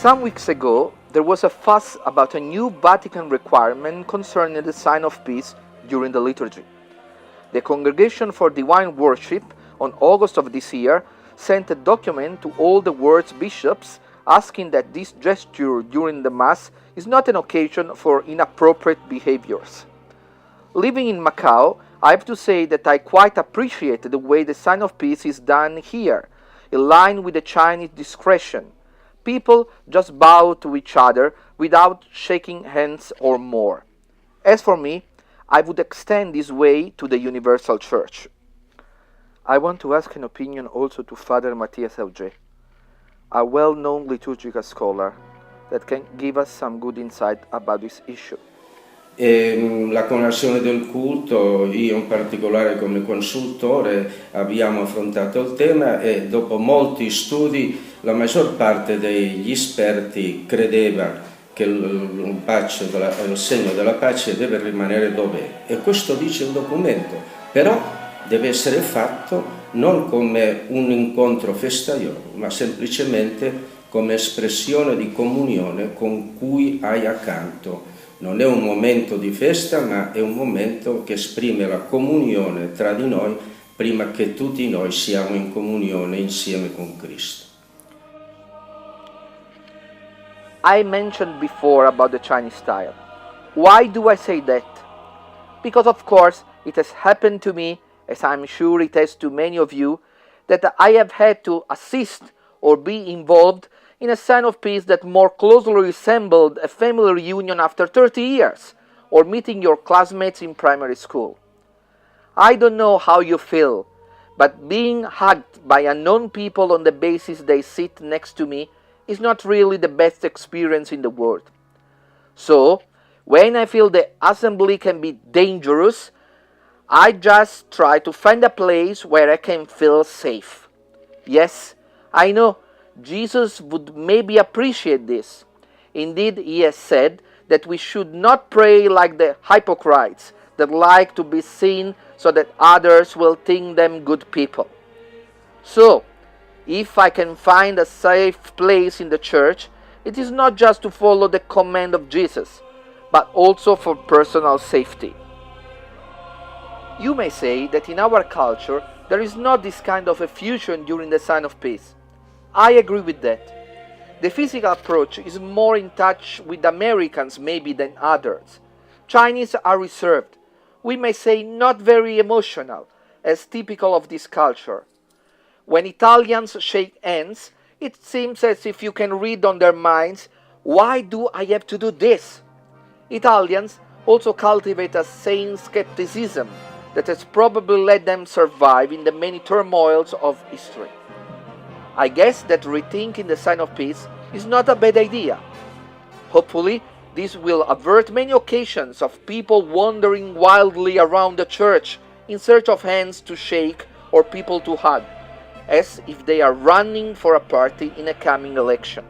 Some weeks ago, there was a fuss about a new Vatican requirement concerning the sign of peace during the liturgy. The Congregation for Divine Worship, on August of this year, sent a document to all the world's bishops asking that this gesture during the Mass is not an occasion for inappropriate behaviors. Living in Macau, I have to say that I quite appreciate the way the sign of peace is done here, in line with the Chinese discretion. People just bow to each other without shaking hands or more. As for me, I would extend this way to the Universal Church. I want to ask an opinion also to Father Matias Augé, a well-known liturgical scholar that can give us some good insight about this issue. La conversione del culto, io in particolare come consultore abbiamo affrontato il tema e dopo molti studi la maggior parte degli esperti credeva che il segno della pace deve rimanere dov'è, e questo dice il documento, però deve essere fatto non come un incontro festaiolo, ma semplicemente come espressione di comunione con cui hai accanto. Non è un momento di festa, ma è un momento che esprime la comunione tra di noi prima che tutti noi siamo in comunione insieme con Cristo. I mentioned before about the Chinese style. Why do I say that? Because of course it has happened to me, as I'm sure it has to many of you, that I have had to assist or be involved in a sign of peace that more closely resembled a family reunion after 30 years, or meeting your classmates in primary school. I don't know how you feel, but being hugged by unknown people on the basis they sit next to me is not really the best experience in the world. So, when I feel the assembly can be dangerous, I just try to find a place where I can feel safe. Yes, I know Jesus would maybe appreciate this. Indeed, he has said that we should not pray like the hypocrites that like to be seen so that others will think them good people. So, if I can find a safe place in the church, it is not just to follow the command of Jesus, but also for personal safety. You may say that in our culture there is not this kind of effusion during the sign of peace. I agree with that. The physical approach is more in touch with Americans maybe than others. Chinese are reserved, we may say not very emotional, as typical of this culture. When Italians shake hands, it seems as if you can read on their minds, why do I have to do this? Italians also cultivate a sane skepticism that has probably let them survive in the many turmoils of history. I guess that rethinking the sign of peace is not a bad idea. Hopefully, this will avert many occasions of people wandering wildly around the church in search of hands to shake or people to hug, as if they are running for a party in a coming election.